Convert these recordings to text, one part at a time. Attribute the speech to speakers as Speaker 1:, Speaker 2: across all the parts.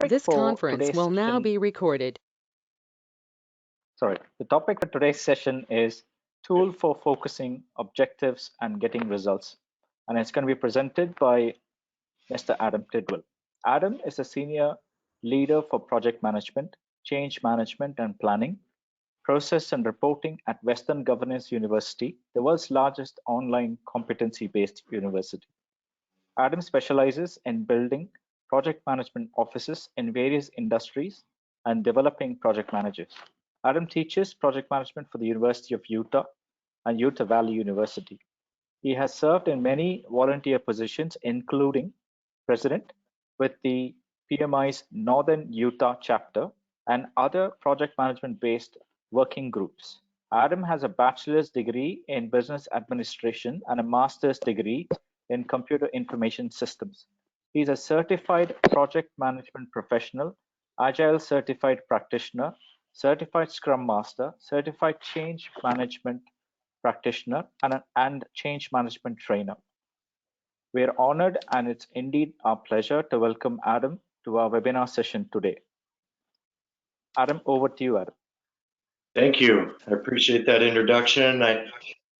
Speaker 1: This
Speaker 2: for
Speaker 1: conference
Speaker 2: today's
Speaker 1: will now
Speaker 2: session,
Speaker 1: be recorded.
Speaker 2: the topic for today's session is tool for focusing objectives and getting results. And it's going to be presented by Mr. Adam Tidwell. Adam is a senior leader for project management, change management and planning, process and reporting at Western Governance University, the world's largest online competency-based university. Adam specializes in building project management offices in various industries and developing project managers. Adam teaches project management for the University of Utah and Utah Valley University. He has served in many volunteer positions, including president with the PMI's Northern Utah chapter and other project management-based working groups. Adam has a bachelor's degree in business administration and a master's degree in computer information systems. He's a certified project management professional, agile certified practitioner, certified scrum master, certified change management practitioner, and change management trainer. We are honored, and it's indeed our pleasure to welcome Adam to our webinar session today. Adam, over to you, Adam.
Speaker 3: Thank you. I appreciate that introduction. I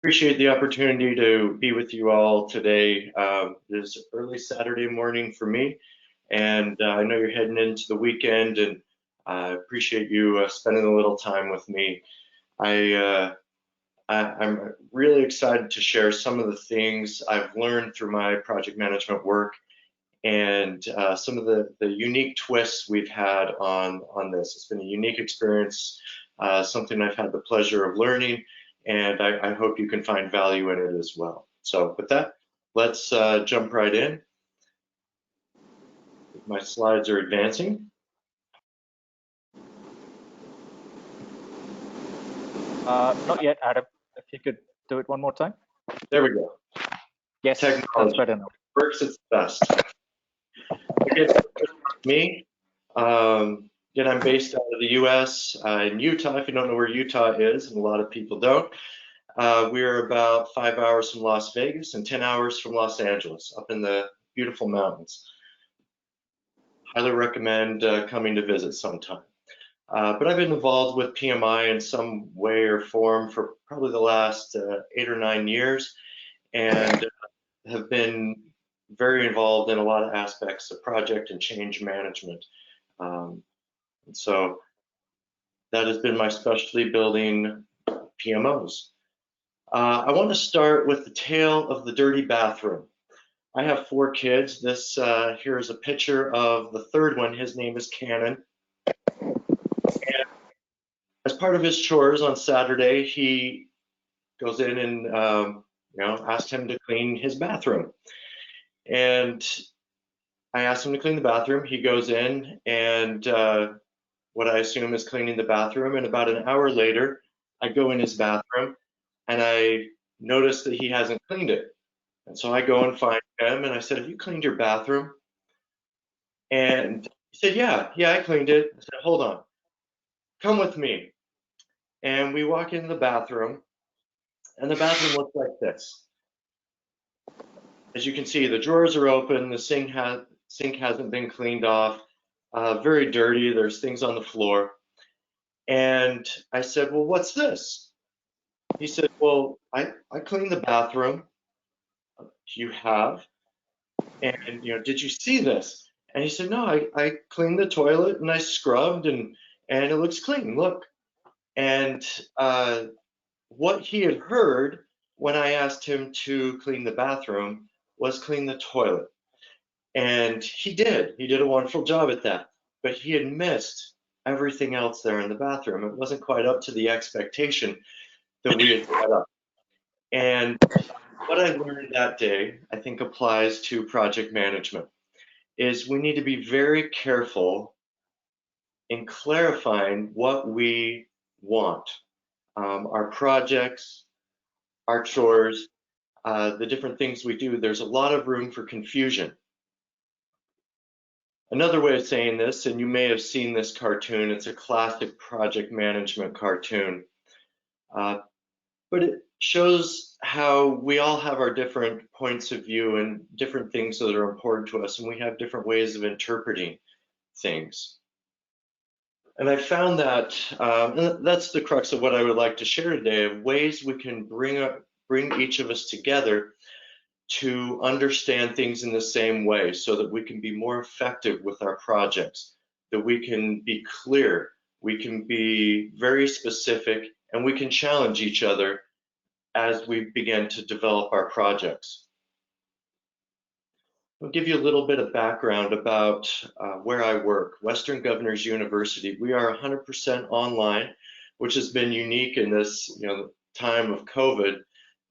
Speaker 3: appreciate the opportunity to be with you all today. It is early Saturday morning for me, and I know you're heading into the weekend, and I appreciate you spending a little time with me. I'm really excited to share some of the things I've learned through my project management work and some of the unique twists we've had on this. It's been a unique experience, something I've had the pleasure of learning, and I hope you can find value in it as well. So with that, let's jump right in. My slides are advancing.
Speaker 2: Not yet, Adam. If you could do it one more time.
Speaker 3: There we go.
Speaker 2: Yes,
Speaker 3: Technology.
Speaker 2: that's better now.
Speaker 3: Works its best. Okay, me. Again, I'm based out of the U.S. In Utah. If you don't know where Utah is, and a lot of people don't, we're about 5 hours from Las Vegas and 10 hours from Los Angeles, up in the beautiful mountains. Highly recommend coming to visit sometime. But I've been involved with PMI in some way or form for probably the last 8 or 9 years, and have been very involved in a lot of aspects of project and change management. And so that has been my specialty, building PMOs. I want to start with the tale of the dirty bathroom. I have 4 kids. This here is a picture of the third one. His name is Cannon. And as part of his chores on Saturday, he goes in and asked him to clean his bathroom. And I asked him to clean the bathroom. He goes in and what I assume is cleaning the bathroom. And about an hour later, I go in his bathroom and I notice that he hasn't cleaned it. And so I go and find him and I said, "Have you cleaned your bathroom?" And he said, yeah, I cleaned it. I said, "Hold on, come with me." And we walk into the bathroom, and the bathroom looks like this. As you can see, the drawers are open, the sink hasn't been cleaned off, very dirty, there's things on the floor. And I said, "Well, what's this?" He said, "Well, I cleaned the bathroom." "You have? And did you see this?" And he said, "No, I cleaned the toilet and I scrubbed and it looks clean, look." And what he had heard when I asked him to clean the bathroom was clean the toilet. And he did a wonderful job at that, but he had missed everything else there in the bathroom. It wasn't quite up to the expectation that we had set up. And what I learned that day, I think, applies to project management, is we need to be very careful in clarifying what we want. Our projects, our chores, the different things we do, there's a lot of room for confusion. Another way of saying this, and you may have seen this cartoon, it's a classic project management cartoon, but it shows how we all have our different points of view and different things that are important to us, and we have different ways of interpreting things. And I found that that's the crux of what I would like to share today, of ways we can bring each of us together to understand things in the same way, so that we can be more effective with our projects, that we can be clear, we can be very specific, and we can challenge each other as we begin to develop our projects. I'll give you a little bit of background about where I work. Western Governors University, we are 100% online, which has been unique in this time of COVID,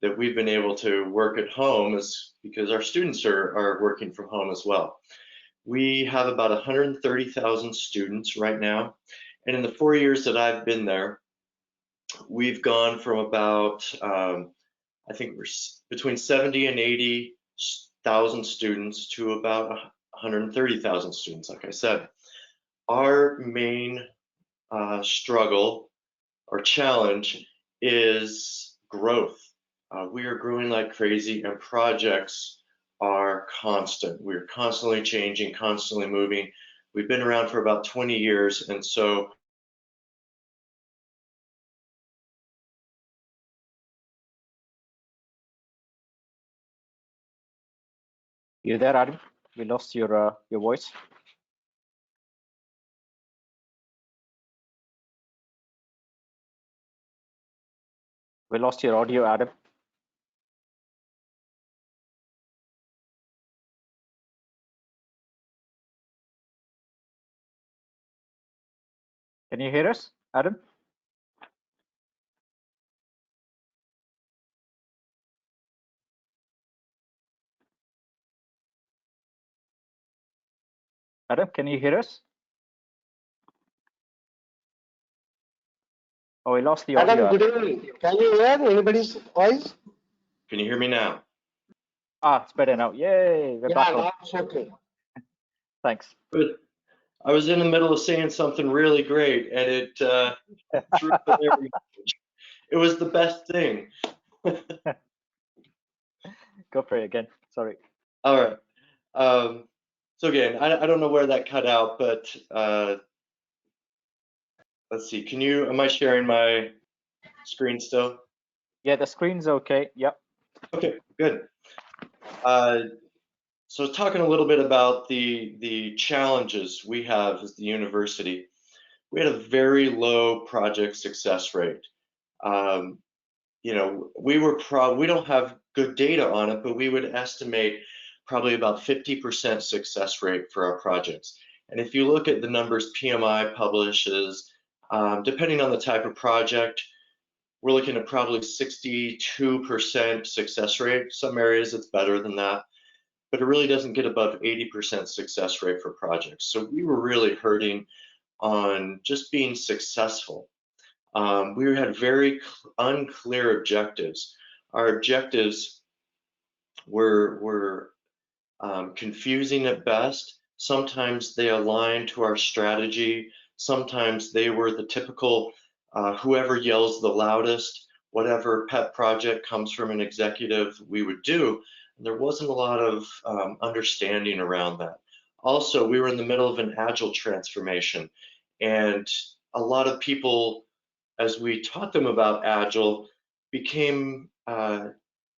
Speaker 3: that we've been able to work at home, is because our students are working from home as well. We have about 130,000 students right now, and in the 4 years that I've been there, we've gone from about I think we're between 70 and 80,000 students to about 130,000 students. Like I said, our main struggle or challenge is growth. We are growing like crazy, and projects are constant. We're constantly changing, constantly moving. We've been around for about 20 years, and so
Speaker 2: You there, Adam? We lost your voice. We lost your audio, Adam. Can you hear us, Adam? Adam, can you hear us? Oh, we lost the audio.
Speaker 1: Adam, good evening. Can you hear anybody's voice?
Speaker 3: can you hear me now?
Speaker 2: Ah, it's better now. Yay, we're back on.
Speaker 1: Now it's okay.
Speaker 2: Thanks.
Speaker 3: Good. I was in the middle of saying something really great, and it threw the it was the best thing.
Speaker 2: Go for it again. Sorry.
Speaker 3: All right. So again, I don't know where that cut out, but let's see. Am I sharing my screen still?
Speaker 2: Yeah, the screen's okay. Yep.
Speaker 3: Okay, good. So talking a little bit about the challenges we have as the university, we had a very low project success rate. We don't have good data on it, but we would estimate probably about 50% success rate for our projects. And if you look at the numbers PMI publishes, depending on the type of project, we're looking at probably 62% success rate. Some areas it's better than that, but it really doesn't get above 80% success rate for projects. So we were really hurting on just being successful. We had very unclear objectives. Our objectives were confusing at best. Sometimes they aligned to our strategy. Sometimes they were the typical whoever yells the loudest, whatever pet project comes from an executive, we would do. And there wasn't a lot of understanding around that. Also, we were in the middle of an agile transformation, and a lot of people, as we taught them about agile, became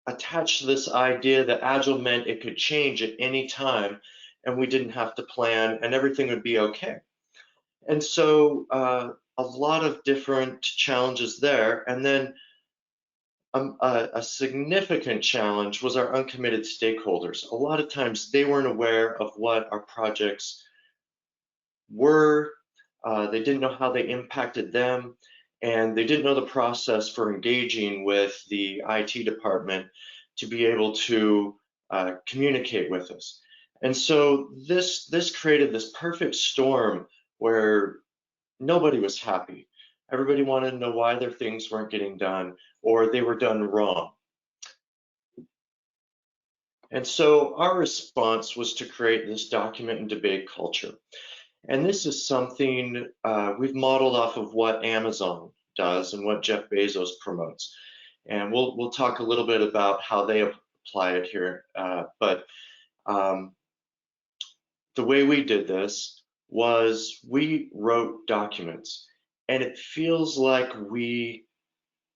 Speaker 3: attached to this idea that agile meant it could change at any time, and we didn't have to plan, and everything would be okay. And so a lot of different challenges there. And then a significant challenge was our uncommitted stakeholders. A lot of times they weren't aware of what our projects were. They didn't know how they impacted them, and they didn't know the process for engaging with the IT department to be able to communicate with us. And so this created this perfect storm where nobody was happy. Everybody wanted to know why their things weren't getting done, or they were done wrong. And so our response was to create this document and debate culture. And this is something we've modeled off of what Amazon does and what Jeff Bezos promotes. And we'll talk a little bit about how they apply it here. But the way we did this was we wrote documents, and it feels like we,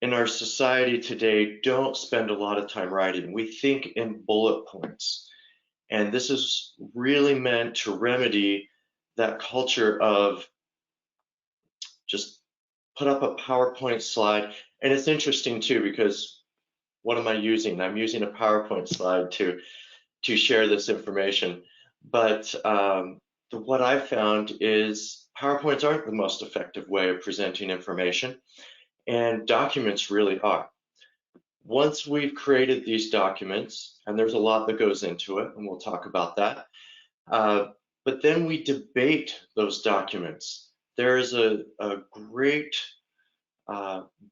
Speaker 3: in our society today, don't spend a lot of time writing. We think in bullet points. And this is really meant to remedy that culture of just put up a PowerPoint slide. And it's interesting too, because what am I using? I'm using a PowerPoint slide to share this information. But what I've found is PowerPoints aren't the most effective way of presenting information, and documents really are. Once we've created these documents, and there's a lot that goes into it, and we'll talk about that, but then we debate those documents. There is a great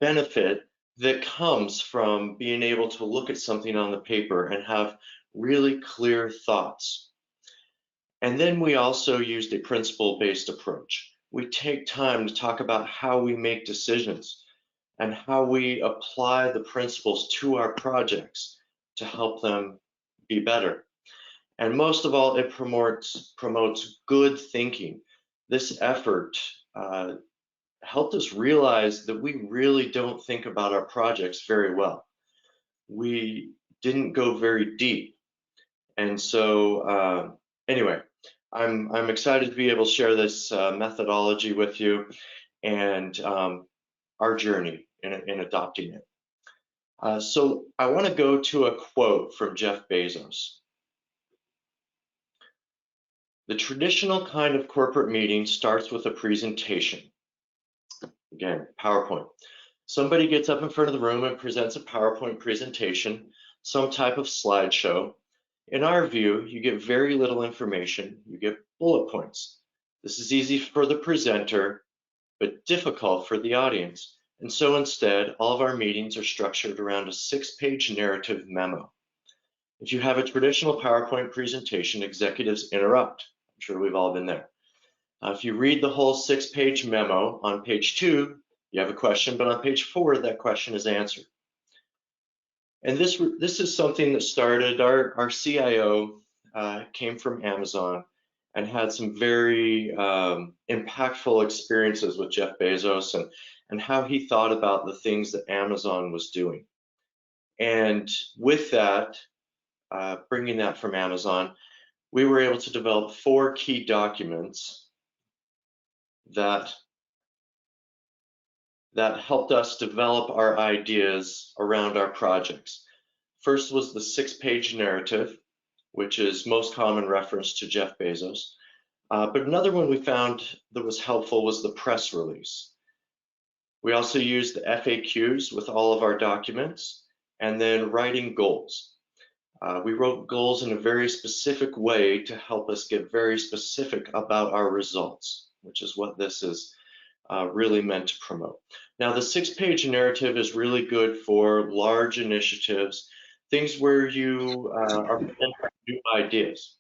Speaker 3: benefit that comes from being able to look at something on the paper and have really clear thoughts. And then we also used a principle-based approach. We take time to talk about how we make decisions and how we apply the principles to our projects to help them be better. And most of all, it promotes good thinking. This effort helped us realize that we really don't think about our projects very well. We didn't go very deep. And so anyway, I'm excited to be able to share this methodology with you and our journey in adopting it. So I want to go to a quote from Jeff Bezos. The traditional kind of corporate meeting starts with a presentation. Again, PowerPoint. Somebody gets up in front of the room and presents a PowerPoint presentation, some type of slideshow. In our view, you get very little information. You get bullet points. This is easy for the presenter, but difficult for the audience. And so instead, all of our meetings are structured around a 6-page narrative memo. If you have a traditional PowerPoint presentation, executives interrupt. I'm sure we've all been there. If you read the whole 6-page memo, on page 2, you have a question, but on page 4, that question is answered. And this is something that started, our CIO came from Amazon and had some very impactful experiences with Jeff Bezos and how he thought about the things that Amazon was doing. And with that, bringing that from Amazon, we were able to develop 4 key documents that helped us develop our ideas around our projects. First was the 6-page narrative, which is most common reference to Jeff Bezos. But another one we found that was helpful was the press release. We also used the FAQs with all of our documents, and then writing goals. We wrote goals in a very specific way to help us get very specific about our results, which is what this is really meant to promote. Now, the 6-page narrative is really good for large initiatives, things where you are presenting new ideas,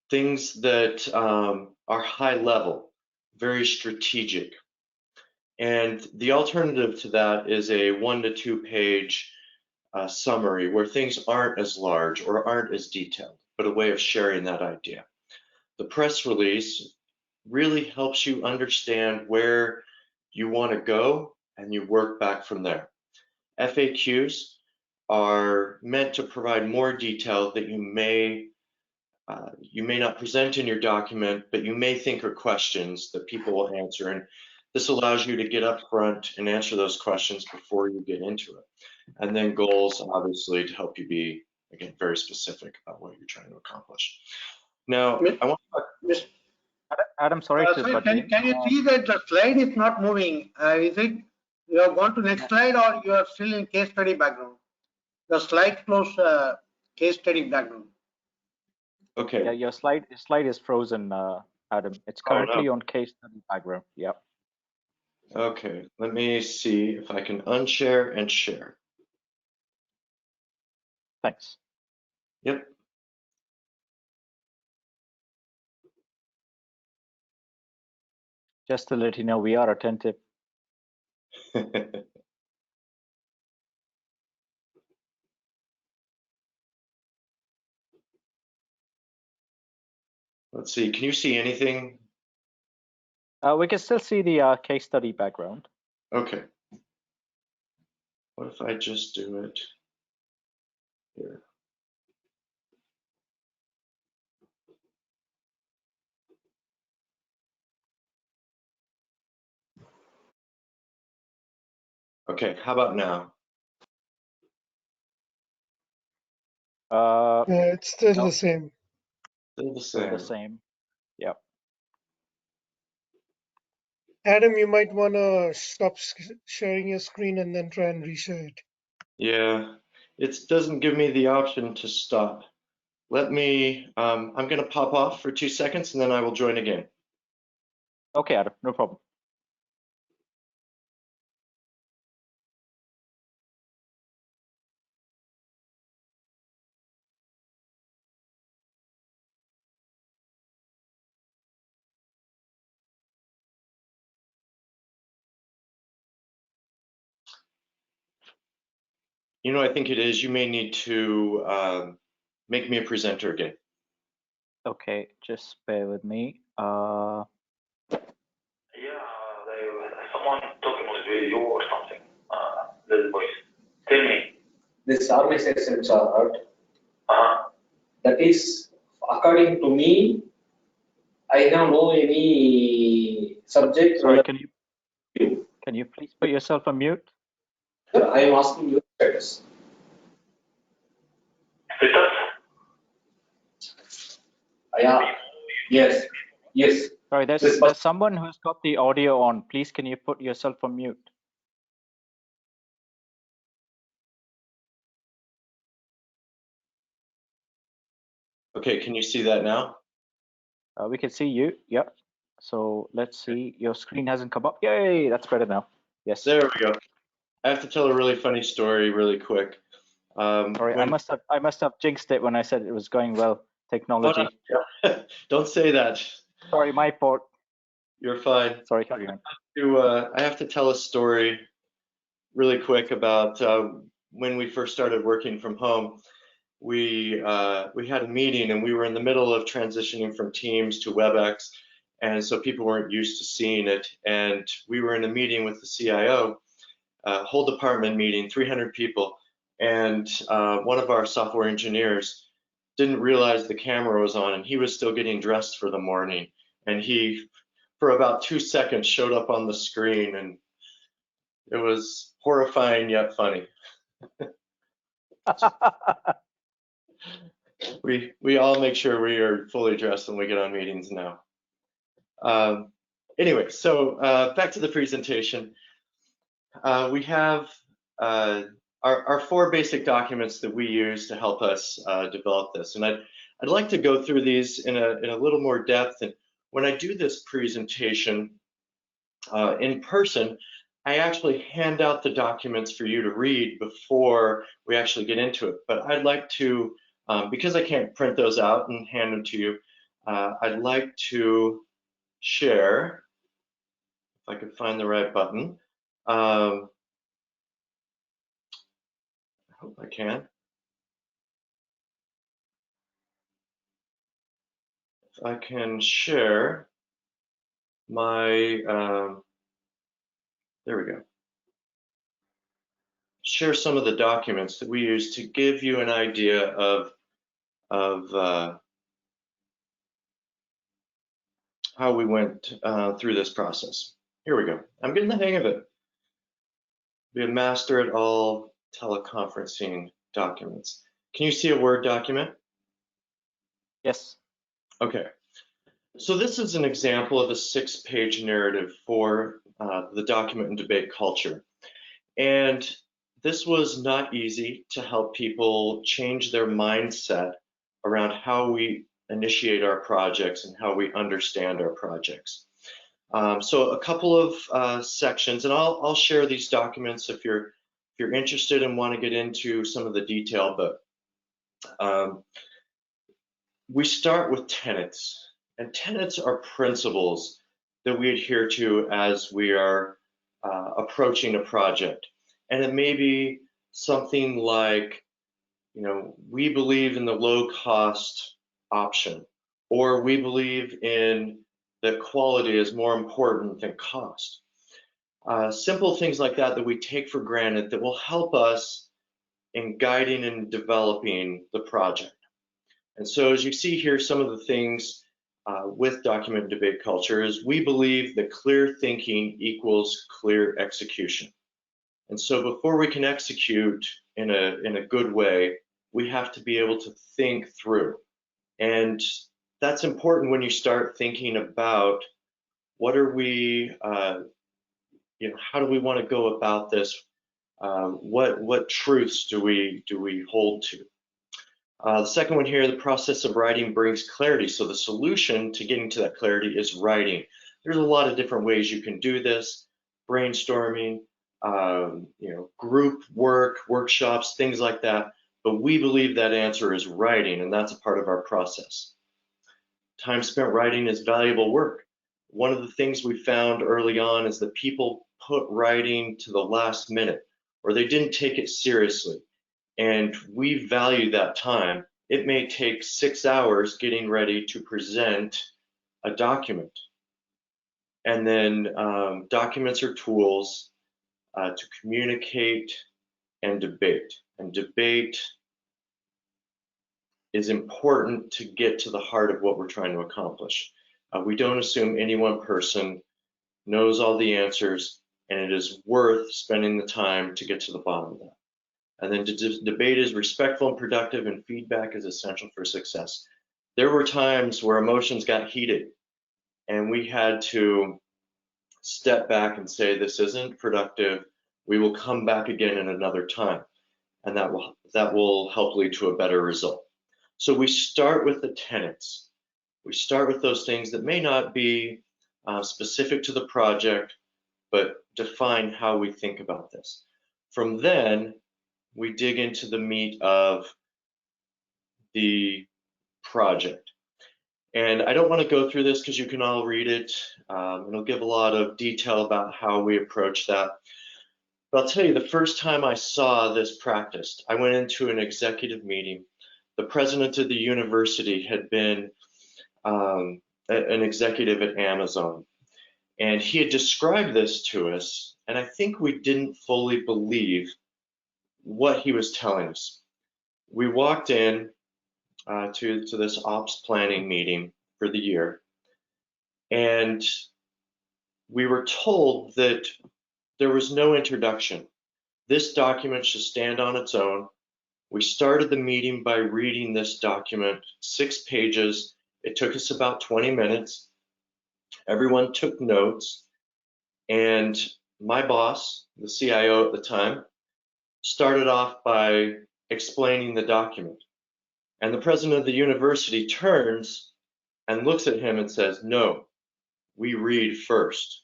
Speaker 3: things that are high level, very strategic. And the alternative to that is a 1 to 2 page summary where things aren't as large or aren't as detailed, but a way of sharing that idea. The press release really helps you understand where you want to go and you work back from there. FAQs are meant to provide more detail that you may not present in your document, but you may think are questions that people will answer. And this allows you to get up front and answer those questions before you get into it. And then goals, obviously, to help you be, again, very specific about what you're trying to accomplish. Now, I want to...
Speaker 2: Adam, sorry to butt in.
Speaker 1: Can you see that the slide is not moving? Is it you have gone to next slide or you are still in case study background? The slide close case study background.
Speaker 3: Okay.
Speaker 2: Yeah, your slide is frozen, Adam. It's currently on case study background. Yep.
Speaker 3: Okay, let me see if I can unshare and share.
Speaker 2: Thanks.
Speaker 3: Yep.
Speaker 2: Just to let you know, we are attentive.
Speaker 3: Let's see, can you see anything?
Speaker 2: We can still see the case study background.
Speaker 3: Okay. What if I just do it here? Okay, how about now?
Speaker 4: Yeah, it's still
Speaker 2: No.
Speaker 4: the same.
Speaker 3: Still the
Speaker 2: Still
Speaker 3: same.
Speaker 2: the same. Yep.
Speaker 4: Adam, you might want to stop sharing your screen and then try and reshare it.
Speaker 3: Yeah, it doesn't give me the option to stop. Let me, I'm going to pop off for 2 seconds and then I will join again.
Speaker 2: Okay, Adam, no problem.
Speaker 3: You know, I think it is, you may need to make me a presenter again.
Speaker 2: Okay, just bear with me.
Speaker 5: Yeah, someone talking with you or something. Little voice. Tell me.
Speaker 6: This organization chart, that is, according to me, I have no any subject.
Speaker 2: Sorry, can you please put yourself on mute?
Speaker 6: Sir, I am asking your status.
Speaker 5: Status? Yes. Yes.
Speaker 2: Sorry, there's someone who's got the audio on. Please, can you put yourself on mute?
Speaker 3: Okay, can you see that now?
Speaker 2: We can see you. Yep. So let's see. Your screen hasn't come up. Yay, that's better now. Yes.
Speaker 3: There we go. I have to tell a really funny story really quick.
Speaker 2: Sorry, I must have jinxed it when I said it was going well. Technology.
Speaker 3: Oh, no. Don't say that.
Speaker 2: Sorry, my fault.
Speaker 3: You're fine.
Speaker 2: Sorry, carry on.
Speaker 3: I have to tell a story really quick about when we first started working from home. We had a meeting and we were in the middle of transitioning from Teams to WebEx, and so people weren't used to seeing it. And we were in a meeting with the CIO, whole department meeting, 300 people, and one of our software engineers didn't realize the camera was on, and he was still getting dressed for the morning, and he, for about 2 seconds, showed up on the screen, and it was horrifying yet funny. We all make sure we are fully dressed when we get on meetings now. Anyway, so back to the presentation. We have our 4 basic documents that we use to help us develop this, and I'd like to go through these in a little more depth. And when I do this presentation in person, I actually hand out the documents for you to read before we actually get into it. But I'd like to, because I can't print those out and hand them to you, I'd like to share, if I could find the right button. I hope I can. If I can share my, there we go. Share some of the documents that we use to give you an idea of how we went through this process. Here we go. I'm getting the hang of it. Be a master at all teleconferencing documents. Can you see a Word document?
Speaker 2: Yes.
Speaker 3: Okay. So this is an example of a 6-page narrative for the document and debate culture. And this was not easy to help people change their mindset around how we initiate our projects and how we understand our projects. So a couple of sections, and I'll share these documents if you're interested and want to get into some of the detail, but we start with tenets, and tenets are principles that we adhere to as we are approaching a project. And it may be something like, you know, we believe in the low cost option, or we believe in that quality is more important than cost. Simple things like that that we take for granted that will help us in guiding and developing the project. And so as you see here, some of the things with document and debate culture is we believe that clear thinking equals clear execution. And so before we can execute in a good way, we have to be able to think through. And that's important when you start thinking about what are we, how do we want to go about this? What truths do we hold to? The second one here, the process of writing brings clarity. So the solution to getting to that clarity is writing. There's a lot of different ways you can do this: brainstorming, group work, workshops, things like that. But we believe that answer is writing, and that's a part of our process. Time spent writing is valuable work. One of the things we found early on is that people put writing to the last minute, or they didn't take it seriously. And we value that time. It may take 6 hours getting ready to present a document. And then documents are tools to communicate and debate. And debate is important to get to the heart of what we're trying to accomplish. We don't assume any one person knows all the answers, and it is worth spending the time to get to the bottom of that. And then debate is respectful and productive, and feedback is essential for success. There were times where emotions got heated, and we had to step back and say, this isn't productive. We will come back again in another time, and that will help lead to a better result. So we start with the tenets. We start with those things that may not be specific to the project, but define how we think about this. From then, we dig into the meat of the project. And I don't want to go through this because you can all read it. It'll give a lot of detail about how we approach that. But I'll tell you, the first time I saw this practiced, I went into an executive meeting. The president of the university had been an executive at Amazon, and he had described this to us, and I think we didn't fully believe what he was telling us. We walked in to this ops planning meeting for the year, and we were told that there was no introduction. This document should stand on its own. We started the meeting by reading this document, 6 pages. It took us about 20 minutes. Everyone took notes, and my boss, the CIO at the time, started off by explaining the document. And the president of the university turns and looks at him and says, no, we read first.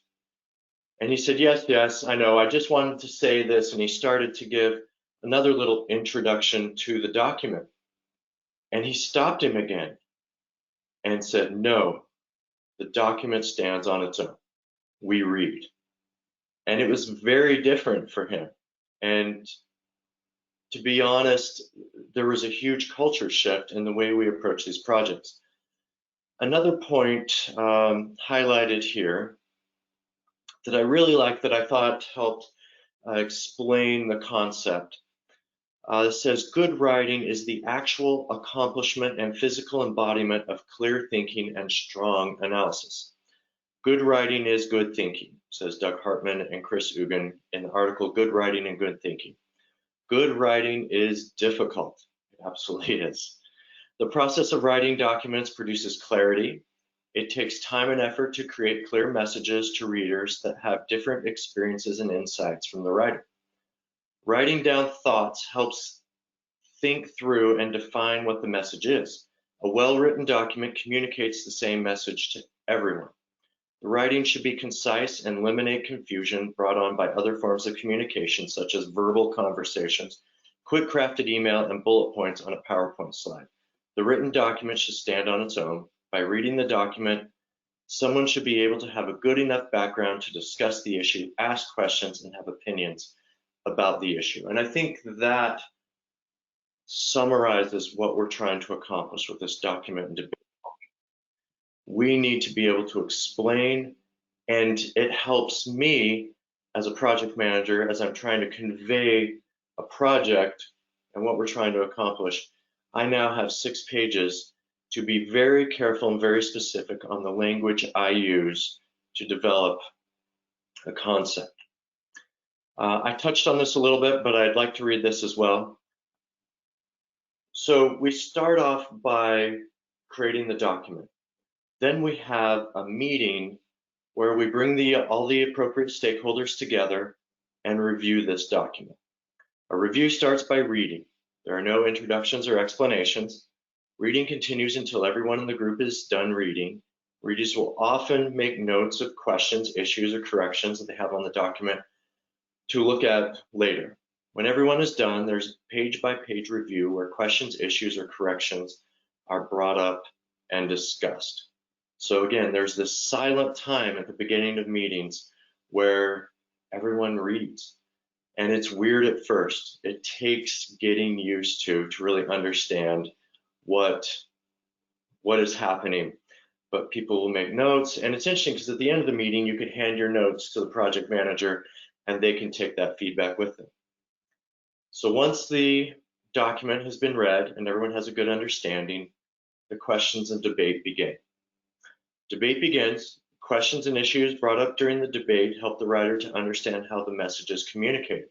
Speaker 3: And he said, yes, I know. I just wanted to say this. And he started to give another little introduction to the document. And he stopped him again and said, no, the document stands on its own. We read. And it was very different for him. And to be honest, there was a huge culture shift in the way we approach these projects. Another point highlighted here that I really like, that I thought helped explain the concept. It says, good writing is the actual accomplishment and physical embodiment of clear thinking and strong analysis. Good writing is good thinking, says Doug Hartman and Chris Ugan in the article, Good Writing and Good Thinking. Good writing is difficult. It absolutely is. The process of writing documents produces clarity. It takes time and effort to create clear messages to readers that have different experiences and insights from the writer. Writing down thoughts helps think through and define what the message is. A well-written document communicates the same message to everyone. The writing should be concise and eliminate confusion brought on by other forms of communication, such as verbal conversations, quick crafted email, and bullet points on a PowerPoint slide. The written document should stand on its own. By reading the document, someone should be able to have a good enough background to discuss the issue, ask questions, and have opinions about the issue. And I think that summarizes what we're trying to accomplish with this document and debate. we need to be able to explain, and it helps me as a project manager as I'm trying to convey a project and what we're trying to accomplish. I now have 6 pages to be very careful and very specific on the language I use to develop a concept. I touched on this a little bit, but I'd like to read this as well. So we start off by creating the document. Then we have a meeting where we bring all the appropriate stakeholders together and review this document. A review starts by reading. There are no introductions or explanations. Reading continues until everyone in the group is done reading. Readers will often make notes of questions, issues, or corrections that they have on the document to look at later. When everyone is done, there's page-by-page review where questions, issues, or corrections are brought up and discussed. So again, there's this silent time at the beginning of meetings where everyone reads. And it's weird at first. It takes getting used to really understand what is happening. But people will make notes, and it's interesting because at the end of the meeting, you can hand your notes to the project manager and they can take that feedback with them. So once the document has been read and everyone has a good understanding, the questions and debate begin. Debate begins. Questions and issues brought up during the debate help the writer to understand how the message is communicated.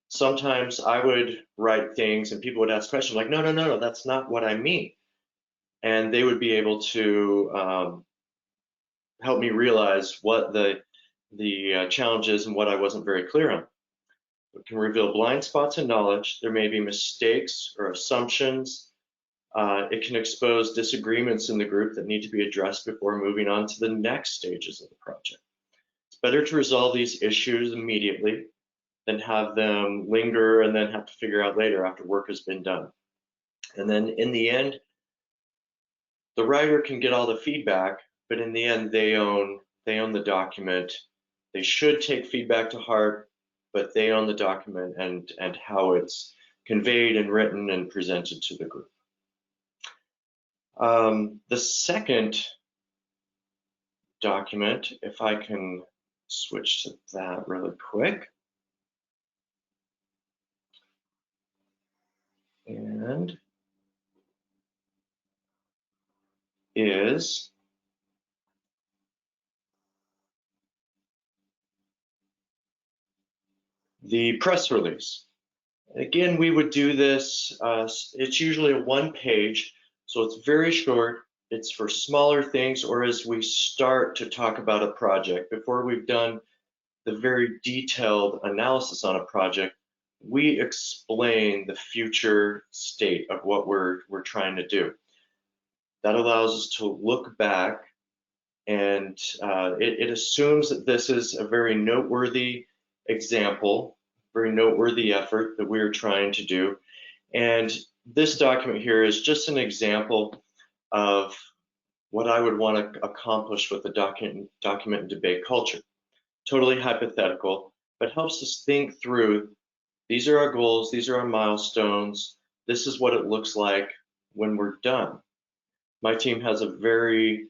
Speaker 3: Sometimes I would write things and people would ask questions like, no, that's not what I mean. And they would be able to help me realize what the challenge is and what I wasn't very clear on. It can reveal blind spots in knowledge. There may be mistakes or assumptions. It can expose disagreements in the group that need to be addressed before moving on to the next stages of the project. It's better to resolve these issues immediately than have them linger and then have to figure out later after work has been done. And then in the end, the writer can get all the feedback, but in the end, they own the document. They should take feedback to heart, but they own the document and how it's conveyed and written and presented to the group. The second document, if I can switch to that really quick. And is the press release. Again, we would do this, it's usually a 1 page, so it's very short. It's for smaller things or as we start to talk about a project. Before we've done the very detailed analysis on a project, we explain the future state of what we're trying to do. That allows us to look back, and it assumes that this is a very noteworthy example, very noteworthy effort that we're trying to do. And this document here is just an example of what I would want to accomplish with the document and debate culture. Totally hypothetical, but helps us think through, these are our goals, these are our milestones, this is what it looks like when we're done. My team has a very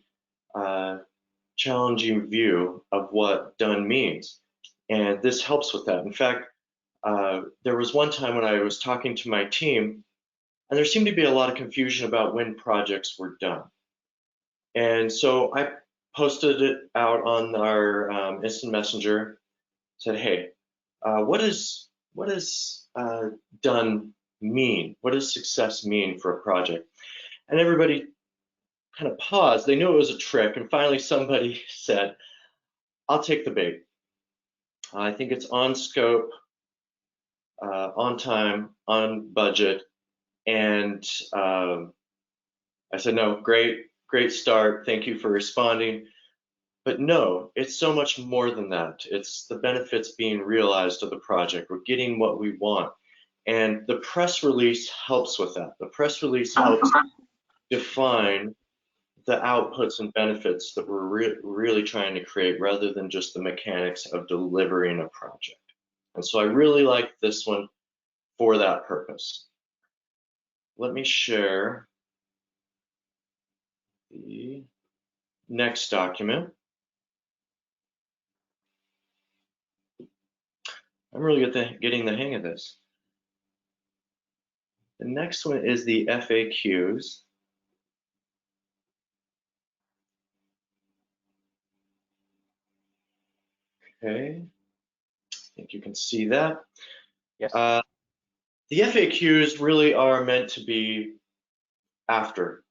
Speaker 3: challenging view of what done means, and this helps with that. In fact, there was one time when I was talking to my team, and there seemed to be a lot of confusion about when projects were done. And so I posted it out on our instant messenger, said, hey, what does done mean? What does success mean for a project? And everybody kind of paused. They knew it was a trick, and finally somebody said, I'll take the bait. I think it's on scope, on time, on budget. And I said, no, great start. Thank you for responding. But no, it's so much more than that. It's the benefits being realized of the project. We're getting what we want. And the press release helps with that. The press release helps define the outputs and benefits that we're really trying to create rather than just the mechanics of delivering a project. And so I really like this one for that purpose. Let me share the next document. I'm really getting the hang of this. The next one is the FAQs. Okay, I think you can see that.
Speaker 2: Yes.
Speaker 3: The FAQs really are meant to be after.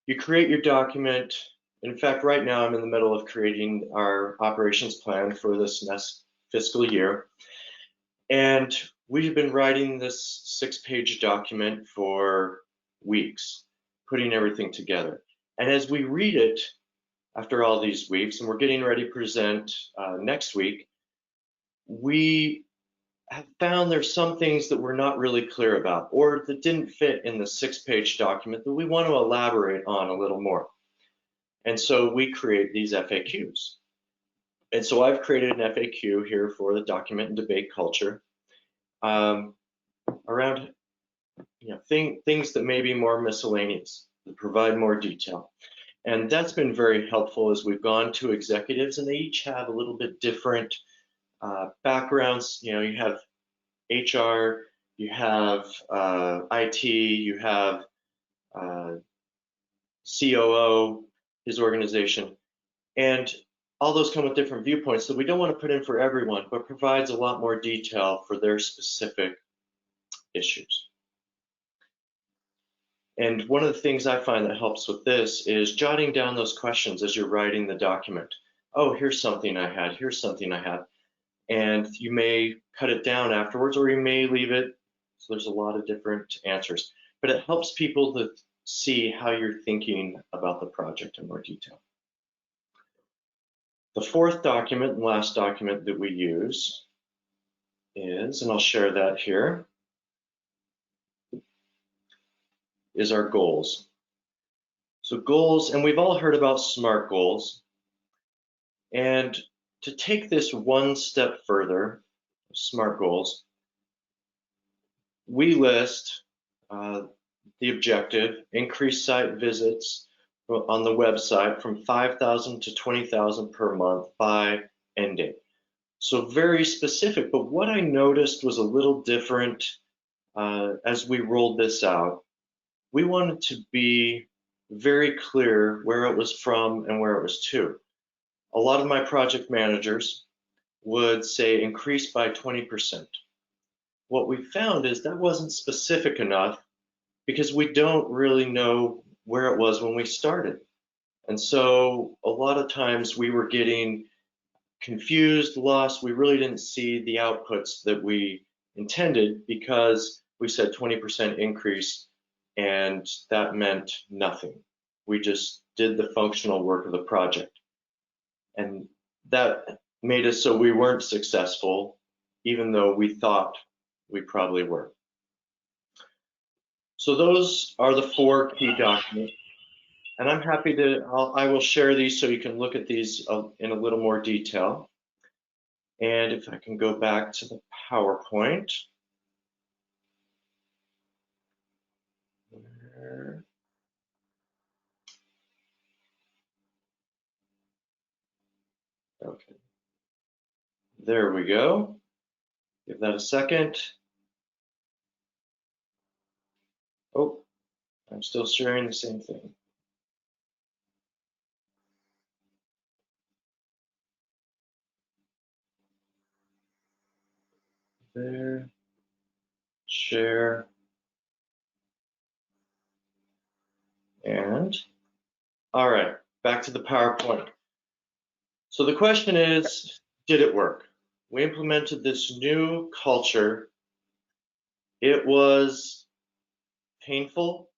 Speaker 3: You create your document. In fact, right now I'm in the middle of creating our operations plan for this next fiscal year. And we've been writing this 6-page document for weeks, putting everything together. And as we read it after all these weeks, and we're getting ready to present next week, we have found there's some things that we're not really clear about or that didn't fit in the 6-page document that we want to elaborate on a little more. And so we create these FAQs. And so I've created an FAQ here for the document and debate culture around things that may be more miscellaneous, that provide more detail. And that's been very helpful as we've gone to executives, and they each have a little bit different backgrounds. You have HR, you have IT, you have COO, his organization, and all those come with different viewpoints. So we don't want to put in for everyone, but provides a lot more detail for their specific issues. And one of the things I find that helps with this is jotting down those questions as you're writing the document. Oh, here's something I had, here's something I have. And you may cut it down afterwards, or you may leave it. So there's a lot of different answers, but it helps people to see how you're thinking about the project in more detail. The fourth document and last document that we use is, and I'll share that here, is our goals. So goals, and we've all heard about SMART goals. And to take this one step further, SMART goals, we list the objective: increase site visits on the website from 5,000 to 20,000 per month by end date. So very specific, but what I noticed was a little different as we rolled this out. We wanted to be very clear where it was from and where it was to. A lot of my project managers would say increase by 20%. What we found is that wasn't specific enough because we don't really know where it was when we started. And so a lot of times we were getting confused, lost. We really didn't see the outputs that we intended because we said 20% increase, and that meant nothing. We just did the functional work of the project. And that made us so we weren't successful, even though we thought we probably were. So those are the 4 key documents. And I'm happy to, I will share these so you can look at these in a little more detail. And if I can go back to the PowerPoint. Okay, there we go. Give that a second. Oh, I'm still sharing the same thing. There, share, and all right, back to the PowerPoint. So the question is, did it work? We implemented this new culture. It was painful.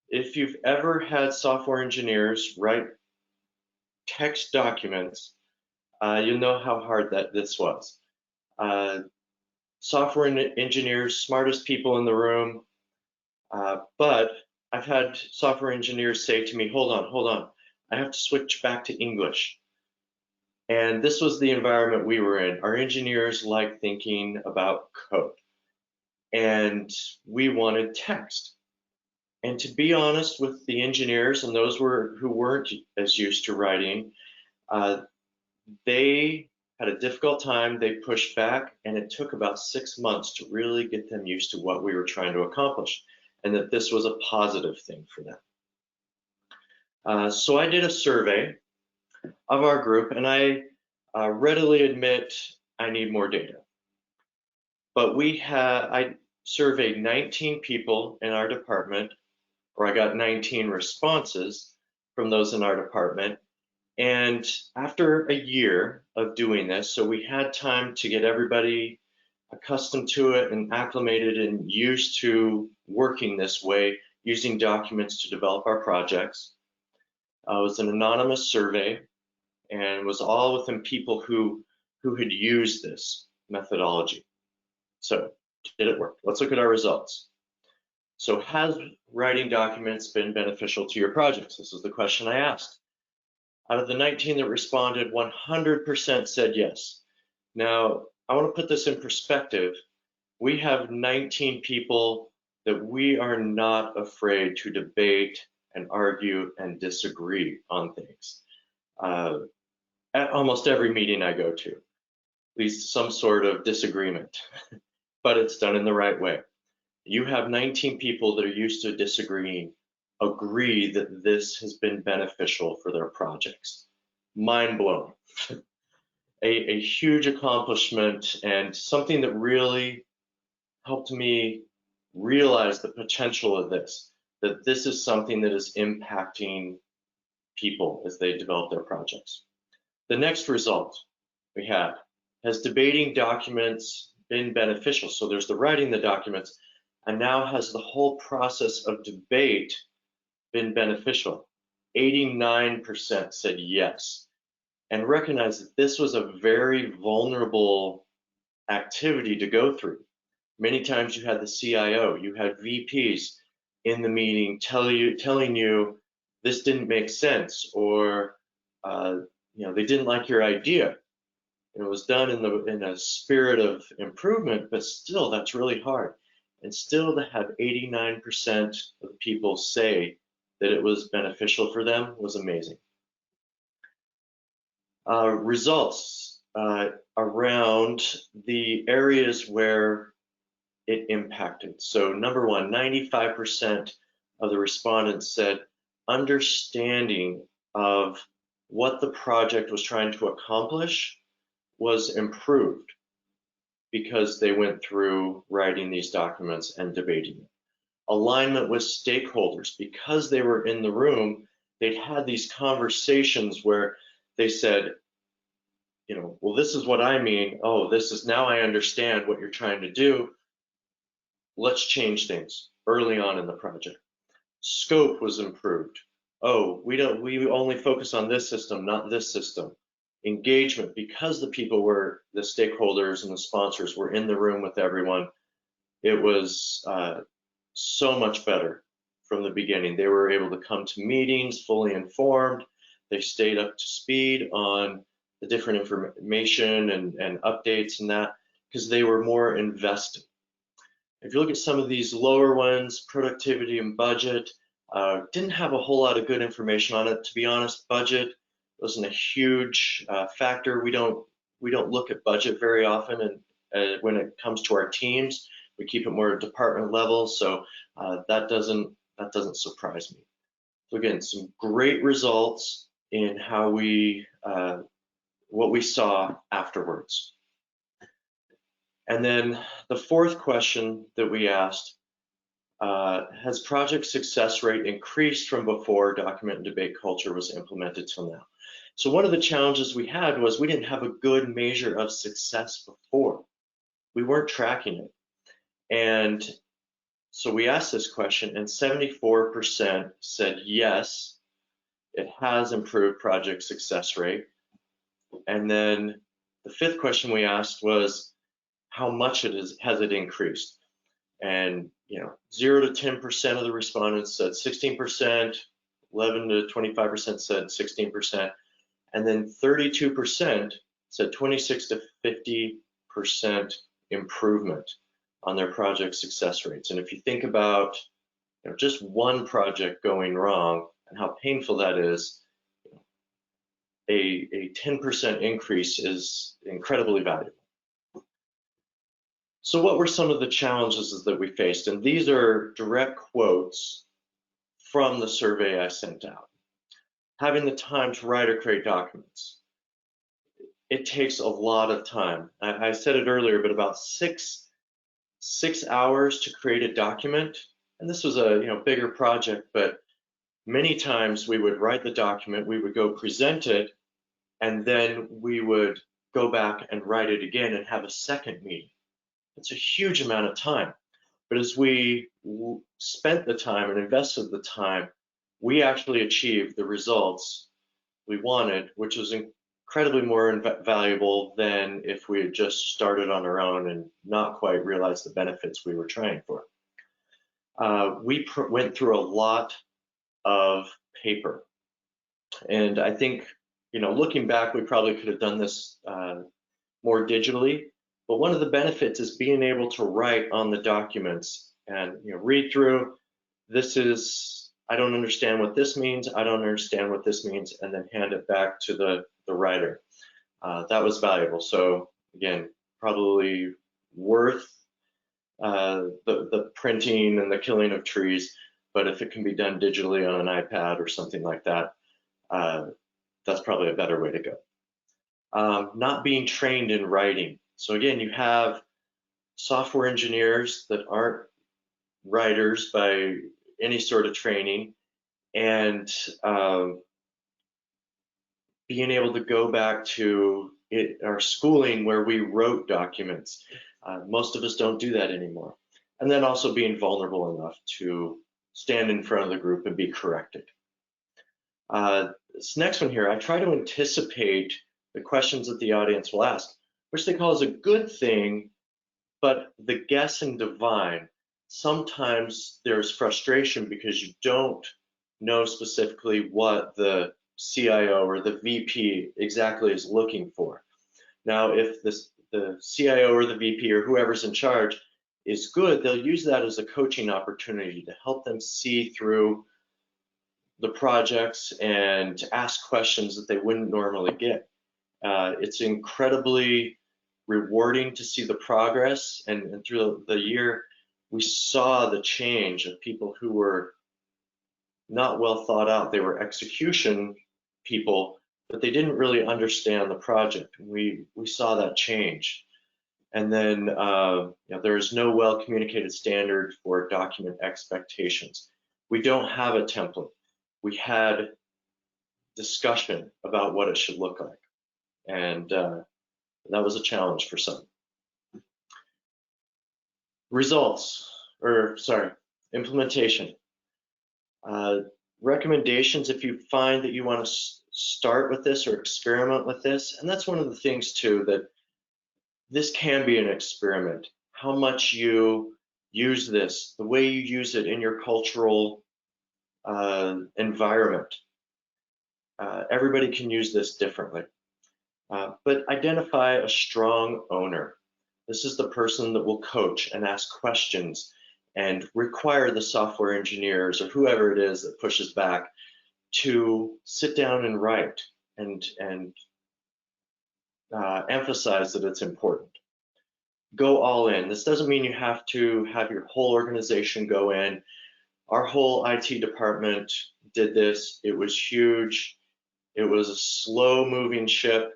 Speaker 3: If you've ever had software engineers write text documents, you'll know how hard this was. Software engineers, smartest people in the room, but I've had software engineers say to me, hold on, I have to switch back to English. And this was the environment we were in. Our engineers like thinking about code, and we wanted text. And to be honest with the engineers and those who weren't as used to writing, they had a difficult time. They pushed back, and it took about 6 months to really get them used to what we were trying to accomplish, and that this was a positive thing for them. So I did a survey of our group, and I readily admit I need more data. But I surveyed 19 people in our department, or I got 19 responses from those in our department. And after a year of doing this, so we had time to get everybody accustomed to it and acclimated and used to working this way, using documents to develop our projects. It was an anonymous survey, and was all within people who had used this methodology. So did it work? Let's look at our results. So has writing documents been beneficial to your projects? This is the question I asked. Out of the 19 that responded, 100% said yes. Now, I want to put this in perspective. We have 19 people that we are not afraid to debate and argue and disagree on things. At almost every meeting I go to, at least some sort of disagreement, but it's done in the right way. You have 19 people that are used to disagreeing, agree that this has been beneficial for their projects. Mind blown. A huge accomplishment, and something that really helped me realize the potential of this, that this is something that is impacting people as they develop their projects. The next result we had, has debating documents been beneficial? So there's the writing the documents, and now has the whole process of debate been beneficial? 89% said yes, and recognize that this was a very vulnerable activity to go through. Many times you had the CIO, you had VPs in the meeting telling you this didn't make sense, or they didn't like your idea. And it was done in a spirit of improvement, but still that's really hard. And still to have 89% of the people say that it was beneficial for them was amazing. Results around the areas where it impacted. So number one, 95% of the respondents said understanding of what the project was trying to accomplish was improved because they went through writing these documents and debating it. Alignment with stakeholders, because they were in the room, they'd had these conversations where they said, well, this is what I mean. Oh, this is, now I understand what you're trying to do. Let's change things early on in the project. Scope was improved. Oh, we only focus on this system, not this system. Engagement, because the stakeholders and the sponsors were in the room with everyone, it was so much better from the beginning. They were able to come to meetings fully informed. They stayed up to speed on the different information and updates and that, because they were more invested. If you look at some of these lower ones, productivity and budget, didn't have a whole lot of good information on it. To be honest, budget wasn't a huge factor. We don't look at budget very often, and when it comes to our teams, we keep it more at department level. So that doesn't surprise me. So again, some great results in how what we saw afterwards. And then the fourth question that we asked, has project success rate increased from before document and debate culture was implemented till now? So one of the challenges we had was we didn't have a good measure of success before. We weren't tracking it. And so we asked this question, and 74% said yes, it has improved project success rate. And then the fifth question we asked was, how much has it increased? And 0 to 10% of the respondents said 16%, 11 to 25% said 16%, and then 32% said 26 to 50% improvement on their project success rates. And if you think about just one project going wrong and how painful that is, a 10% increase is incredibly valuable. So what were some of the challenges that we faced? And these are direct quotes from the survey I sent out. Having the time to write or create documents. It takes a lot of time. I said it earlier, but about six hours to create a document. And this was a bigger project, but many times we would write the document, we would go present it, and then we would go back and write it again and have a second meeting. It's a huge amount of time. But as we spent the time and invested the time, we actually achieved the results we wanted, which was incredibly more valuable than if we had just started on our own and not quite realized the benefits we were trying for. We went through a lot of paper. And I think, looking back, we probably could have done this more digitally. But one of the benefits is being able to write on the documents and read through. This is, I don't understand what this means. I don't understand what this means, and then hand it back to the writer. That was valuable. So again, probably worth the printing and the killing of trees. But if it can be done digitally on an iPad or something like that, that's probably a better way to go. Not being trained in writing. So again, you have software engineers that aren't writers by any sort of training, and being able to go back to our schooling where we wrote documents. Most of us don't do that anymore. And then also being vulnerable enough to stand in front of the group and be corrected. This next one here, I try to anticipate the questions that the audience will ask, which they call as a good thing, but the guess and divine. Sometimes there's frustration because you don't know specifically what the CIO or the VP exactly is looking for. Now, if the CIO or the VP or whoever's in charge is good, they'll use that as a coaching opportunity to help them see through the projects and ask questions that they wouldn't normally get. It's incredibly rewarding to see the progress, and through the year, we saw the change of people who were not well thought out. They were execution people, but they didn't really understand the project. We saw that change. And then there is no well communicated standard for document expectations. We don't have a template. We had discussion about what it should look like. And that was a challenge for some. Implementation. Recommendations if you find that you want to start with this or experiment with this. And that's one of the things too, that this can be an experiment. How much you use this, the way you use it in your cultural environment. Everybody can use this differently. But identify a strong owner. This is the person that will coach and ask questions and require the software engineers or whoever it is that pushes back to sit down and write and emphasize that it's important. Go all in. This doesn't mean you have to have your whole organization go in. Our whole IT department did this. It was huge. It was a slow moving ship,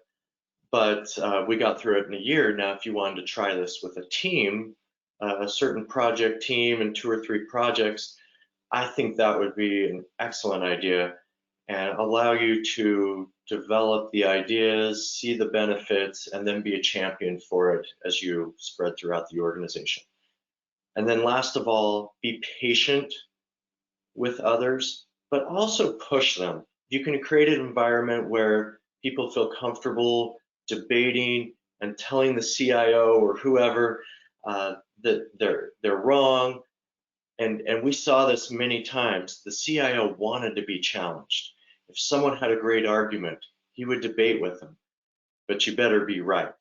Speaker 3: but we got through it in a year. Now, if you wanted to try this with a team, a certain project team and 2 or 3 projects, I think that would be an excellent idea and allow you to develop the ideas, see the benefits, and then be a champion for it as you spread throughout the organization. And then last of all, be patient with others, but also push them. You can create an environment where people feel comfortable debating and telling the CIO or whoever that they're wrong. And we saw this many times. The CIO wanted to be challenged. If someone had a great argument, he would debate with them, but you better be right.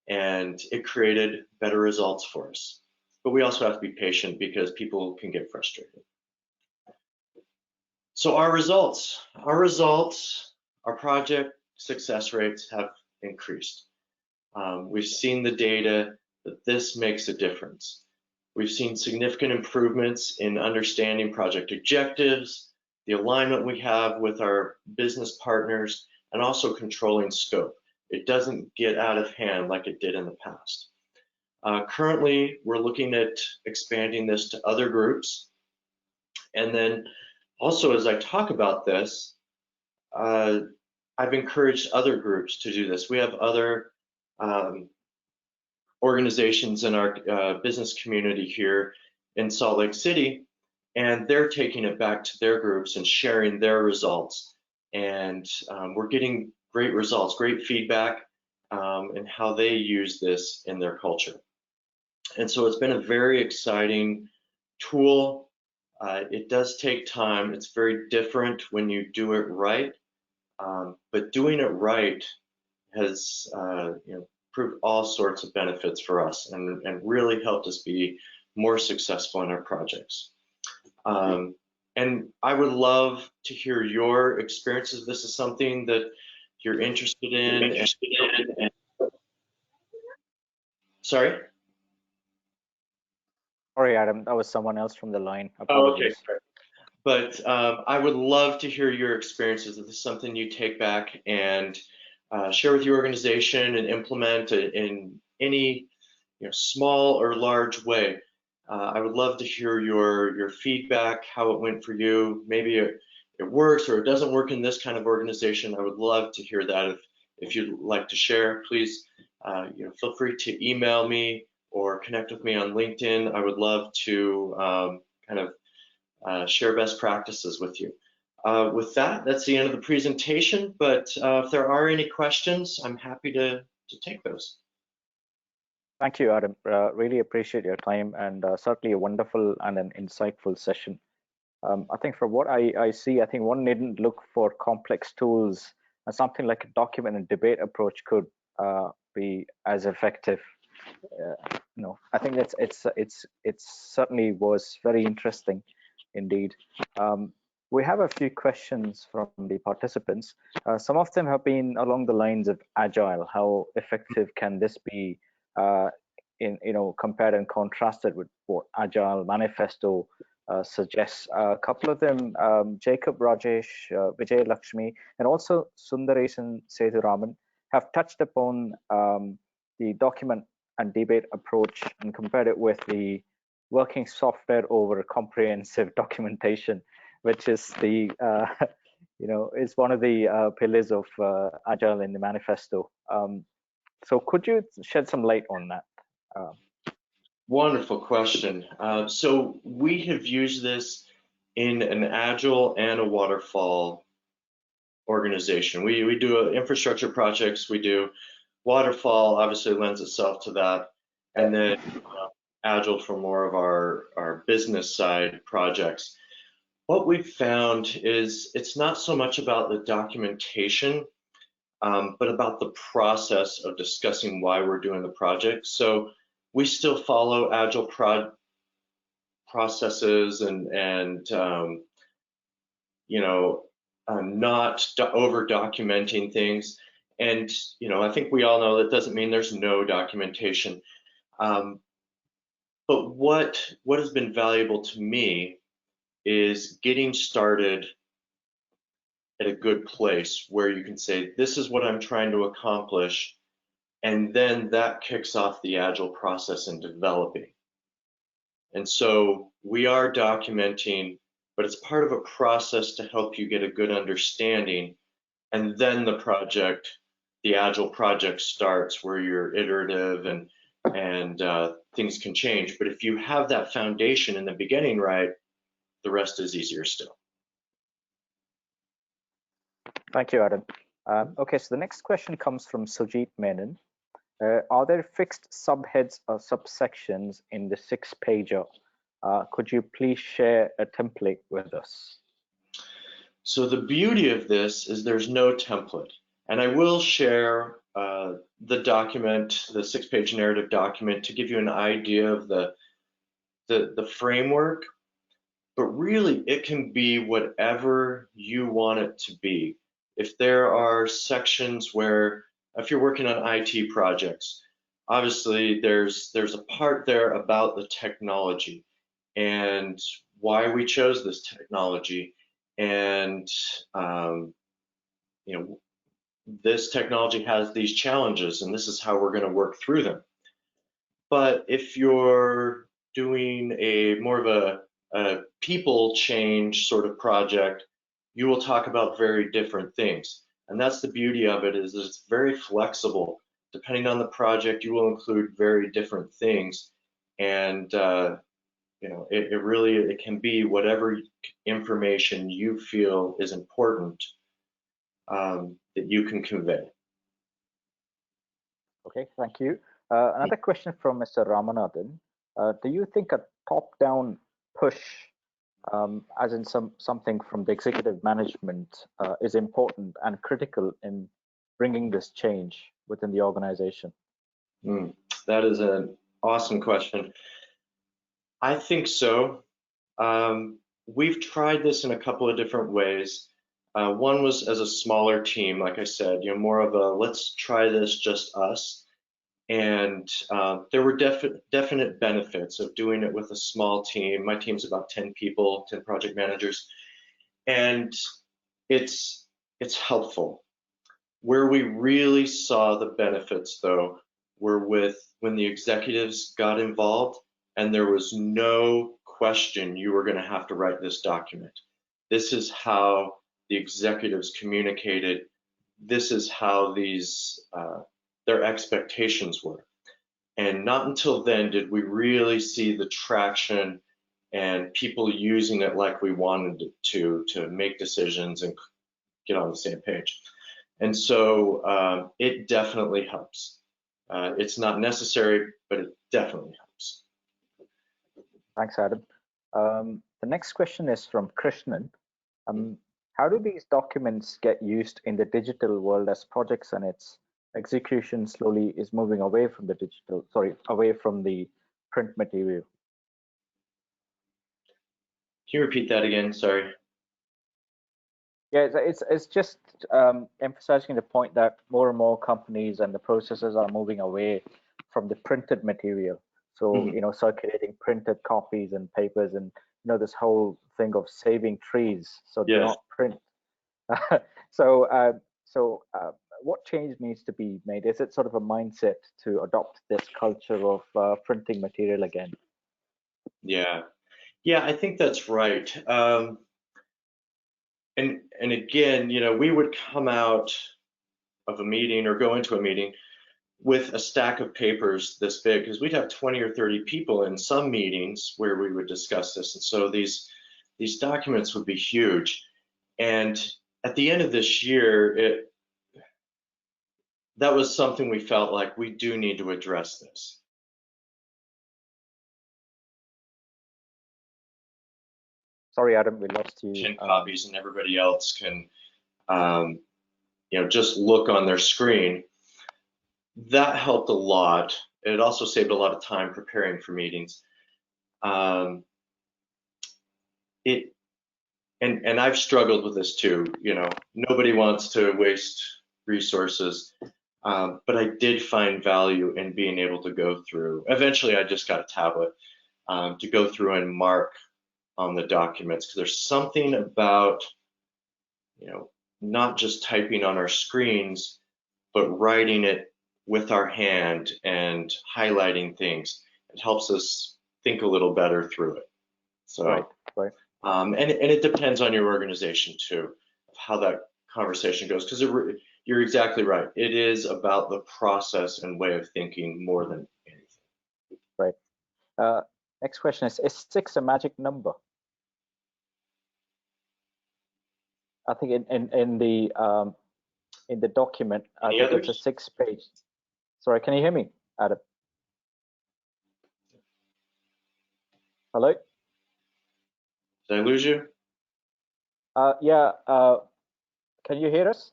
Speaker 3: And it created better results for us. But we also have to be patient because people can get frustrated. So our results, our project success rates have increased. We've seen the data that this makes a difference. We've seen significant improvements in understanding project objectives, the alignment we have with our business partners, and also controlling scope. It doesn't get out of hand like it did in the past. Currently, we're looking at expanding this to other groups. And then also, as I talk about this, I've encouraged other groups to do this. We have other organizations in our business community here in Salt Lake City, and they're taking it back to their groups and sharing their results. And we're getting great results, great feedback, and how they use this in their culture. And so it's been a very exciting tool. It does take time. It's very different when you do it right, but doing it right has proved all sorts of benefits for us and really helped us be more successful in our projects. And I would love to hear your experiences. This is something that you're interested in. Sorry?
Speaker 2: Sorry, Adam, that was someone else from the line.
Speaker 3: Oh, okay.
Speaker 2: Apologies.
Speaker 3: But I would love to hear your experiences. If this is something you take back and share with your organization and implement in any small or large way. I would love to hear your feedback, how it went for you. Maybe it works or it doesn't work in this kind of organization. I would love to hear that. If you'd like to share, please feel free to email me or connect with me on LinkedIn. I would love to share best practices with you. With that, that's the end of the presentation, but if there are any questions, I'm happy to take those.
Speaker 2: Thank you, Adam. Really appreciate your time, and certainly a wonderful and an insightful session. I think from what I see, I think one needn't look for complex tools, and something like a document and debate approach could be as effective. I think it's certainly was very interesting indeed. We have a few questions from the participants. Some of them have been along the lines of agile. How effective can this be compared and contrasted with what Agile Manifesto suggests? A couple of them, Jacob Rajesh, Vijay Lakshmi, and also Sundaresan Sethuraman have touched upon the document and debate approach and compared it with the working software over comprehensive documentation, which is the is one of the pillars of Agile in the manifesto. So could you shed some light on that?
Speaker 3: Wonderful question. So we have used this in an Agile and a waterfall organization. We do infrastructure projects, we do waterfall, obviously lends itself to that, and then Agile for more of our business side projects. What we've found is it's not so much about the documentation, but about the process of discussing why we're doing the project. So we still follow Agile processes and not over documenting things. And I think we all know that doesn't mean there's no documentation. But what has been valuable to me is getting started at a good place where you can say, this is what I'm trying to accomplish, and then that kicks off the Agile process in developing. And so we are documenting, but it's part of a process to help you get a good understanding, and then the Agile project starts where you're iterative and things can change. But if you have that foundation in the beginning right, the rest is easier still.
Speaker 2: Thank you, Adam. Okay, so the next question comes from Sujit Menon. Are there fixed subheads or subsections in the 6-pager? Could you please share a template with us?
Speaker 3: So the beauty of this is there's no template. And I will share the document, the 6-page narrative document, to give you an idea of the framework. but really it can be whatever you want it to be. If there are sections where, if you're working on IT projects, obviously there's a part there about the technology and why we chose this technology, and you know, this technology has these challenges and this is how we're going to work through them. But if you're doing a more of a people change sort of project, you will talk about very different things. And that's the beauty of it, is it's very flexible. Depending on the project, you will include very different things. And you know, it can be whatever information you feel is important that you can convey.
Speaker 2: Okay, thank you. Another question from Mr. Ramanathan. Do you think a top-down push, as in something from the executive management, is important and critical in bringing this change within the organization?
Speaker 3: That is an awesome question. I think so. We've tried this in a couple of different ways. One was as a smaller team, like I said, you know, more of a let's try this just us. And there were definite benefits of doing it with a small team. My team's about 10 people, 10 project managers, and it's helpful. Where we really saw the benefits, though, were with when the executives got involved and there was no question you were going to have to write this document. This is how the executives communicated. This is how these their expectations were. And not until then did we really see the traction and people using it like we wanted to make decisions and get on the same page. And so it definitely helps. It's not necessary, but it definitely helps.
Speaker 2: Thanks, Adam. The next question is from Krishnan. How do these documents get used in the digital world as projects and its execution slowly is moving away from the away from the print material?
Speaker 3: Can you repeat that again? Sorry.
Speaker 2: Yeah, it's just emphasizing the point that more and more companies and the processes are moving away from the printed material. So, you know, circulating printed copies and papers, and, you know, this whole thing of saving trees, so do not print. What change needs to be made? Is it sort of a mindset to adopt this culture of printing material again?
Speaker 3: Yeah, I think that's right. And again, you know, we would come out of a meeting or go into a meeting with a stack of papers this big, because we'd have 20 or 30 people in some meetings where we would discuss this. And so these documents would be huge. And at the end of this year, that was something we felt like we do need to address this.
Speaker 2: Sorry, Adam, we lost you.
Speaker 3: 10 copies, and everybody else can, you know, just look on their screen. That helped a lot. It also saved a lot of time preparing for meetings. And I've struggled with this too. You know, nobody wants to waste resources, but I did find value in being able to go through. Eventually, I just got a tablet to go through and mark on the documents, because there's something about, you know, not just typing on our screens, but writing it with our hand and highlighting things. It helps us think a little better through it. So,
Speaker 2: right.
Speaker 3: And it depends on your organization too, of how that conversation goes, because you're exactly right. It is about the process and way of thinking more than anything.
Speaker 2: Right. Next question is 6 a magic number? I think in the document, I think it's a 6-page. Sorry, can you hear me, Adam? Hello?
Speaker 3: Did I lose you?
Speaker 2: Yeah. Can you hear us?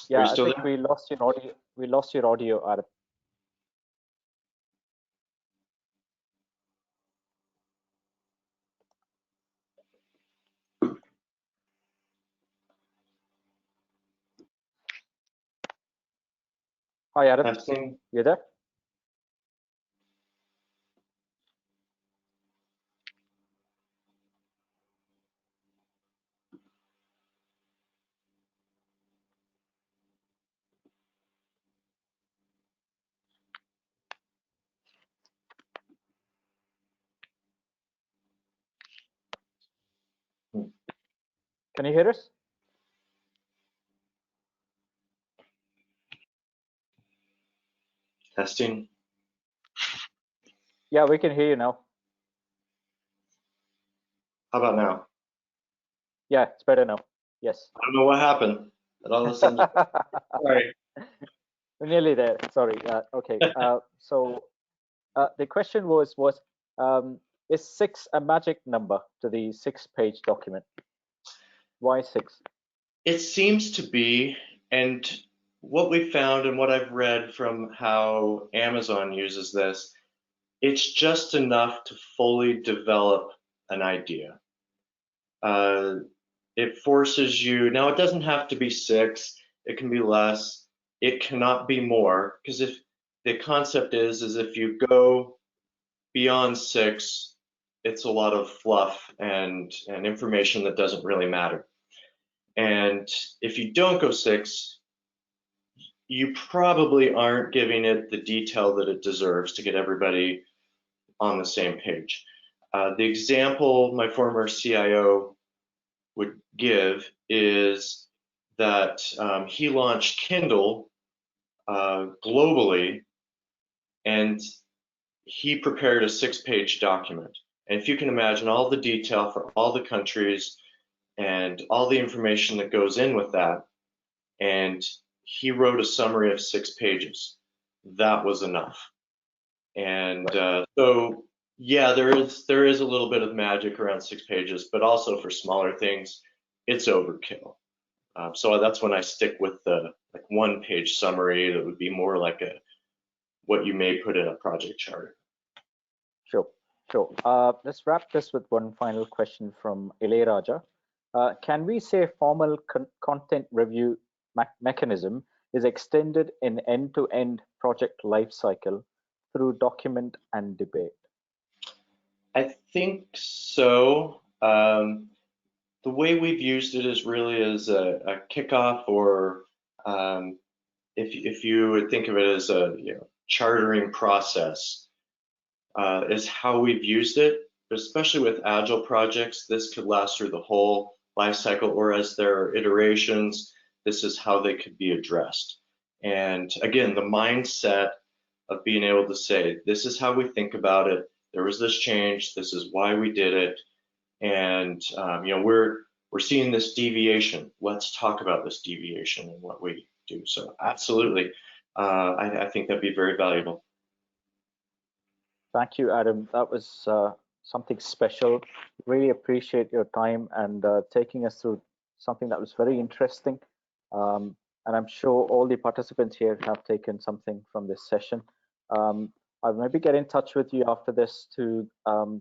Speaker 2: Yeah, I think we lost your audio. We lost your audio, Adam. Hi, Adam.
Speaker 3: Testing.
Speaker 2: You there? Can you hear us?
Speaker 3: Testing.
Speaker 2: Yeah, we can hear you now.
Speaker 3: How about now?
Speaker 2: Yeah, it's better now. Yes.
Speaker 3: I don't know what happened. It all of a sudden. Sorry.
Speaker 2: We're nearly there. Sorry. Okay. So the question was is 6 a magic number to the 6-page document? Why 6?
Speaker 3: It seems to be, and what we found and what I've read from how Amazon uses this, it's just enough to fully develop an idea. It forces you, now it doesn't have to be 6, it can be less, it cannot be more, because if the concept is if you go beyond 6, it's a lot of fluff and information that doesn't really matter. And if you don't go 6, you probably aren't giving it the detail that it deserves to get everybody on the same page. The example my former CIO would give is that he launched Kindle globally, and he prepared a 6-page document. And if you can imagine all the detail for all the countries and all the information that goes in with that, and he wrote a summary of 6 pages. That was enough. And so, yeah, there is a little bit of magic around 6 pages, but also for smaller things, it's overkill. So that's when I stick with the 1-page summary that would be more like what you may put in a project chart.
Speaker 2: Sure. Let's wrap this with one final question from Ilayaraja. Can we say formal content review mechanism is extended in end-to-end project lifecycle through document and debate?
Speaker 3: I think so. The way we've used it is really as a kickoff, or if you would think of it as a chartering process, is how we've used it. But especially with agile projects, this could last through the whole life cycle, or as there are iterations, this is how they could be addressed. And again, the mindset of being able to say, this is how we think about it. There was this change. This is why we did it. And we're seeing this deviation. Let's talk about this deviation and what we do. So absolutely, I think that'd be very valuable.
Speaker 2: Thank you, Adam. That was something special. Really appreciate your time and taking us through something that was very interesting. And I'm sure all the participants here have taken something from this session. I'll maybe get in touch with you after this to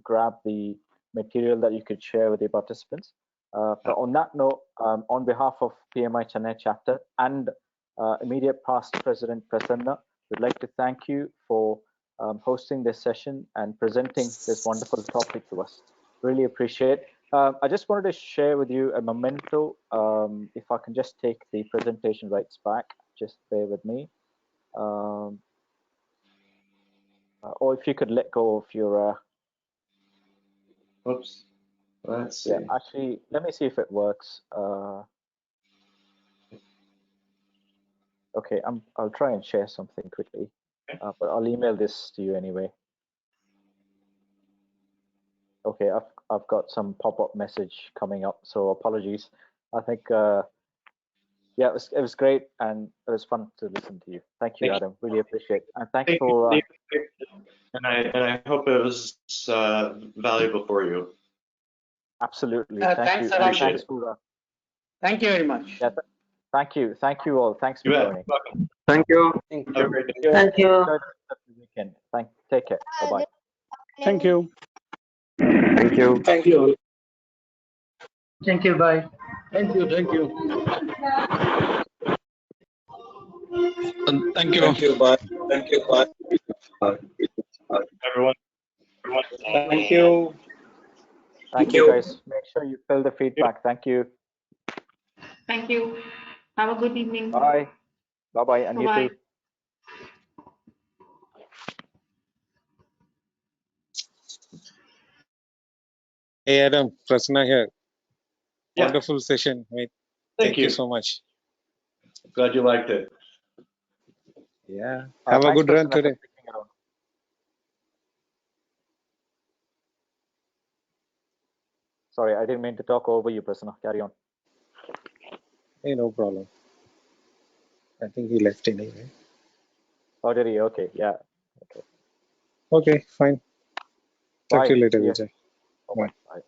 Speaker 2: grab the material that you could share with the participants. But on that note, on behalf of PMI Chennai chapter and immediate past President Prasanna, we'd like to thank you for hosting this session and presenting this wonderful topic to us. Really appreciate. I just wanted to share with you a memento. If I can just take the presentation rights back, just bear with me. Or if you could let go of your.
Speaker 3: Oops. Let's see.
Speaker 2: Yeah, actually, let me see if it works. Okay, I'll try and share something quickly, but I'll email this to you anyway. Okay, I've got some pop-up message coming up, so apologies. I think yeah, it was great, and it was fun to listen to you. Thank you, Adam. Really appreciate it, and thanks for.
Speaker 3: And I hope it was valuable for you.
Speaker 2: Absolutely.
Speaker 1: Thanks,
Speaker 2: you.
Speaker 1: Thanks for, thank you very much.
Speaker 2: Yeah, thank you all. Thanks for joining.
Speaker 7: Thank you.
Speaker 3: Have a great day.
Speaker 7: Thank you.
Speaker 2: Take care. Bye bye.
Speaker 7: Thank you. Thank you.
Speaker 4: Thank you.
Speaker 1: Thank you. Bye.
Speaker 4: Thank you.
Speaker 8: Thank you.
Speaker 6: Thank you. Bye. Thank you. Bye.
Speaker 3: Everyone.
Speaker 6: Thank you.
Speaker 2: Thank you, guys. Make sure you fill the feedback. Thank you.
Speaker 9: Thank you. Have a good evening.
Speaker 2: Bye. Bye-bye, and you
Speaker 9: Bye-bye.
Speaker 2: too.
Speaker 10: Hey Adam, Prasanna here.
Speaker 3: Yeah.
Speaker 10: Wonderful session, mate.
Speaker 3: Thank you.
Speaker 10: So much.
Speaker 3: Glad you liked it.
Speaker 10: Yeah. Have a
Speaker 2: Thanks,
Speaker 10: good run
Speaker 2: Prasanna, for
Speaker 10: today.
Speaker 2: sticking around. Sorry, I didn't mean to talk over you, Prasanna. Carry on.
Speaker 10: Hey, no problem. I think he left anyway.
Speaker 2: Oh, did he? Okay, yeah. Okay.
Speaker 10: Okay, fine. Talk
Speaker 2: Bye.
Speaker 10: to you later,
Speaker 2: See ya.
Speaker 10: Vijay.
Speaker 2: Bye-bye. Bye.